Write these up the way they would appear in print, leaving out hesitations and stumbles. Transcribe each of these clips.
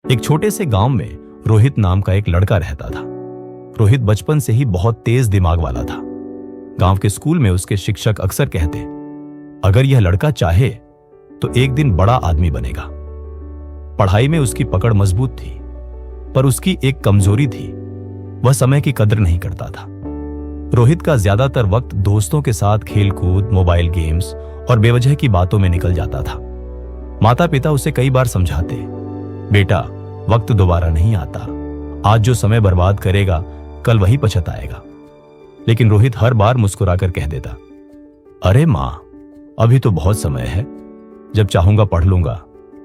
एक छोटे से गांव में रोहित नाम का एक लड़का रहता था। रोहित बचपन से ही बहुत तेज दिमाग वाला था। गांव के स्कूल में उसके शिक्षक अक्सर कहते, अगर यह लड़का चाहे तो एक दिन बड़ा आदमी बनेगा। पढ़ाई में उसकी पकड़ मजबूत थी, पर उसकी एक कमजोरी थी, वह समय की कदर नहीं करता था। रोहित का ज्यादातर वक्त दोस्तों के साथ खेलकूद, मोबाइल गेम्स और बेवजह की बातों में निकल जाता था। माता पिता उसे कई बार समझाते, बेटा वक्त दोबारा नहीं आता, आज जो समय बर्बाद करेगा कल वही पछताएगा। लेकिन रोहित हर बार मुस्कुराकर कह देता, अरे मां, अभी तो बहुत समय है, जब चाहूंगा पढ़ लूंगा,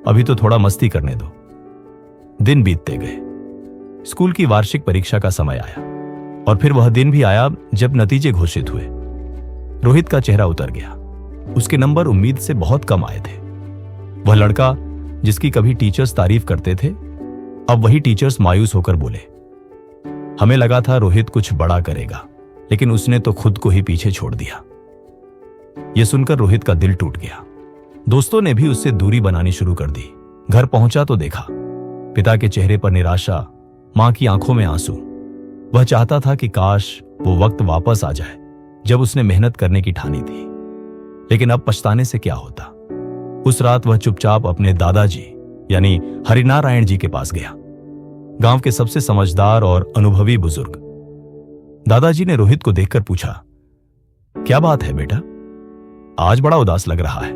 अभी तो थोड़ा मस्ती करने दो। दिन बीतते गए। स्कूल की वार्षिक परीक्षा का समय आया और फिर वह दिन भी आया जब नतीजे घोषित हुए। रोहित का चेहरा उतर गया। उसके नंबर उम्मीद से बहुत कम आए थे। वह लड़का जिसकी कभी टीचर्स तारीफ करते थे, अब वही टीचर्स मायूस होकर बोले। हमें लगा था रोहित कुछ बड़ा करेगा, लेकिन उसने तो खुद को ही पीछे छोड़ दिया। यह सुनकर रोहित का दिल टूट गया। दोस्तों ने भी उससे दूरी बनानी शुरू कर दी। घर पहुंचा तो देखा, पिता के चेहरे पर निराशा, मां की आंखों में आंसू। वह चाहता था कि काश वो वक्त वापस आ जाए जब उसने मेहनत करने की ठानी थी, लेकिन अब पछताने से क्या होता। उस रात वह चुपचाप अपने दादाजी यानी हरिनारायण जी के पास गया, गांव के सबसे समझदार और अनुभवी बुजुर्ग। दादाजी ने रोहित को देखकर पूछा, क्या बात है बेटा, आज बड़ा उदास लग रहा है।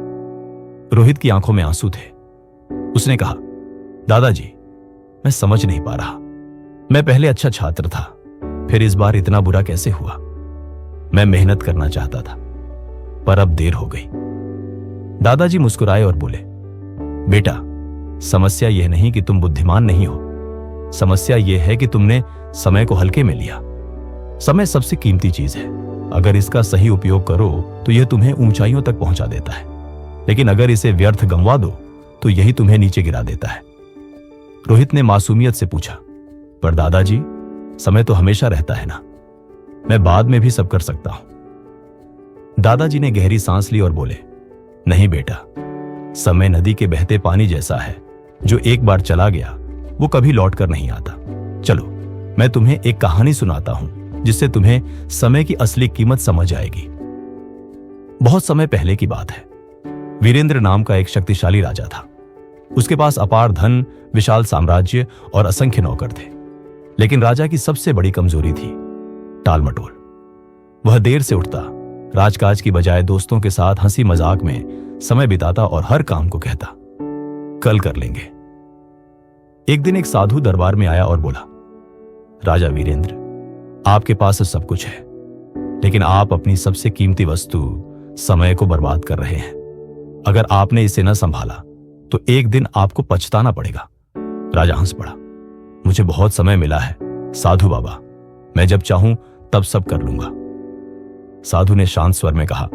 रोहित की आंखों में आंसू थे। उसने कहा, दादाजी मैं समझ नहीं पा रहा, मैं पहले अच्छा छात्र था, फिर इस बार इतना बुरा कैसे हुआ। मैं मेहनत करना चाहता था, पर अब देर हो गई। दादाजी मुस्कुराए और बोले, बेटा समस्या यह नहीं कि तुम बुद्धिमान नहीं हो, समस्या यह है कि तुमने समय को हल्के में लिया। समय सबसे कीमती चीज है। अगर इसका सही उपयोग करो तो यह तुम्हें ऊंचाइयों तक पहुंचा देता है, लेकिन अगर इसे व्यर्थ गंवा दो तो यही तुम्हें नीचे गिरा देता है। रोहित ने मासूमियत से पूछा, पर दादाजी समय तो हमेशा रहता है ना, मैं बाद में भी सब कर सकता हूं। दादाजी ने गहरी सांस ली और बोले, नहीं बेटा, समय नदी के बहते पानी जैसा है, जो एक बार चला गया वो कभी लौट कर नहीं आता। चलो मैं तुम्हें एक कहानी सुनाता हूं, जिससे तुम्हें समय की असली कीमत समझ आएगी। बहुत समय पहले की बात है। वीरेंद्र नाम का एक शक्तिशाली राजा था। उसके पास अपार धन, विशाल साम्राज्य और असंख्य नौकर थे। लेकिन राजा की सबसे बड़ी कमजोरी थी टालमटोल। वह देर से उठता, राजकाज की बजाय दोस्तों के साथ हंसी मजाक में समय बिताता और हर काम को कहता, कल कर लेंगे। एक दिन एक साधु दरबार में आया और बोला, राजा वीरेंद्र, आपके पास सब कुछ है, लेकिन आप अपनी सबसे कीमती वस्तु समय को बर्बाद कर रहे हैं। अगर आपने इसे न संभाला तो एक दिन आपको पछताना पड़ेगा। राजा हंस पड़ा, मुझे बहुत समय मिला है साधु बाबा, मैं जब चाहूं तब सब कर लूंगा। साधु ने शांत स्वर में कहा,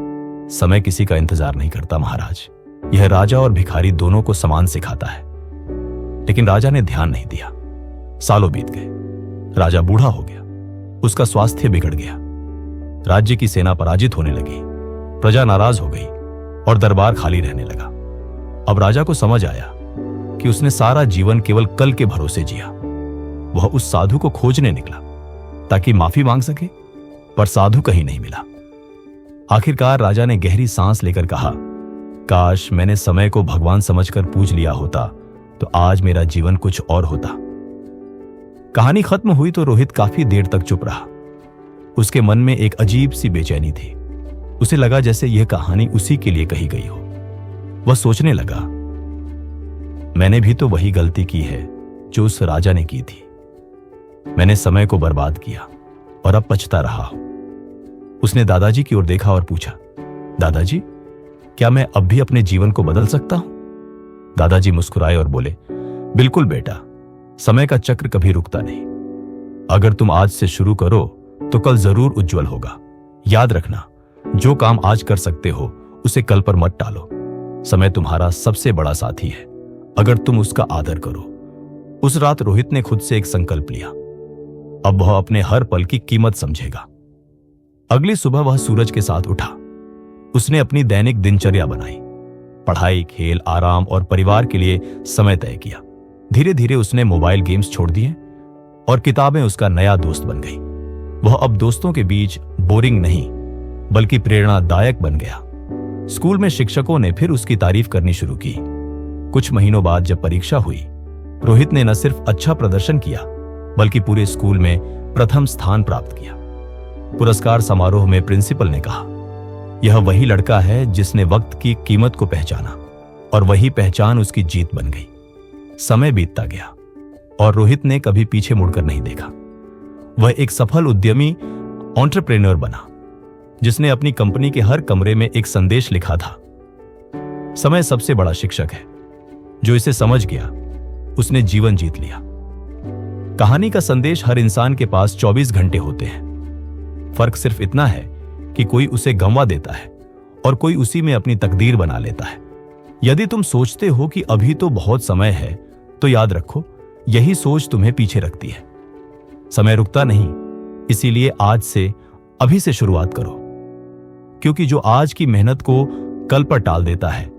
समय किसी का इंतजार नहीं करता महाराज, यह राजा और भिखारी दोनों को समान सिखाता है। लेकिन राजा ने ध्यान नहीं दिया। सालों बीत गए। राजा बूढ़ा हो गया, उसका स्वास्थ्य बिगड़ गया, राज्य की सेना पराजित होने लगी, प्रजा नाराज हो गई और दरबार खाली रहने लगा। अब राजा को समझ आया कि उसने सारा जीवन केवल कल के भरोसे जिया। वह उस साधु को खोजने निकला ताकि माफी मांग सके, पर साधु कहीं नहीं मिला। आखिरकार राजा ने गहरी सांस लेकर कहा, काश मैंने समय को भगवान समझकर पूज लिया होता तो आज मेरा जीवन कुछ और होता। कहानी खत्म हुई तो रोहित काफी देर तक चुप रहा। उसके मन में एक अजीब सी बेचैनी थी। उसे लगा जैसे यह कहानी उसी के लिए कही गई हो। वह सोचने लगा, मैंने भी तो वही गलती की है जो उस राजा ने की थी। मैंने समय को बर्बाद किया और अब पछता रहा हूं। उसने दादाजी की ओर देखा और पूछा, दादाजी क्या मैं अब भी अपने जीवन को बदल सकता हूं? दादाजी मुस्कुराए और बोले, बिल्कुल बेटा, समय का चक्र कभी रुकता नहीं। अगर तुम आज से शुरू करो तो कल जरूर उज्जवल होगा। याद रखना, जो काम आज कर सकते हो उसे कल पर मत टालो। समय तुम्हारा सबसे बड़ा साथी है, अगर तुम उसका आदर करो। उस रात रोहित ने खुद से एक संकल्प लिया, अब वह अपने हर पल की कीमत समझेगा। अगली सुबह वह सूरज के साथ उठा। उसने अपनी दैनिक दिनचर्या बनाई, पढ़ाई, खेल, आराम और परिवार के लिए समय तय किया। धीरे धीरे उसने मोबाइल गेम्स छोड़ दिए और किताबें उसका नया दोस्त बन गई। वह अब दोस्तों के बीच बोरिंग नहीं बल्कि प्रेरणादायक बन गया। स्कूल में शिक्षकों ने फिर उसकी तारीफ करनी शुरू की। कुछ महीनों बाद जब परीक्षा हुई, रोहित ने न सिर्फ अच्छा प्रदर्शन किया बल्कि पूरे स्कूल में प्रथम स्थान प्राप्त किया। पुरस्कार समारोह में प्रिंसिपल ने कहा, यह वही लड़का है जिसने वक्त की कीमत को पहचाना और वही पहचान उसकी जीत बन गई। समय बीतता गया और रोहित ने कभी पीछे मुड़कर नहीं देखा। वह एक सफल उद्यमी एंटरप्रेन्योर बना जिसने अपनी कंपनी के हर कमरे में एक संदेश लिखा था, समय सबसे बड़ा शिक्षक है। जो इसे समझ गया उसने जीवन जीत लिया। कहानी का संदेश हर इंसान के पास 24 घंटे होते हैं। फर्क सिर्फ इतना है कि कोई उसे गंवा देता है और कोई उसी में अपनी तकदीर बना लेता है। यदि तुम सोचते हो कि अभी तो बहुत समय है, तो याद रखो यही सोच तुम्हें पीछे रखती है। समय रुकता नहीं, इसीलिए आज से, अभी से शुरुआत करो, क्योंकि जो आज की मेहनत को कल पर टाल देता है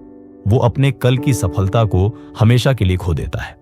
वो अपने कल की सफलता को हमेशा के लिए खो देता है।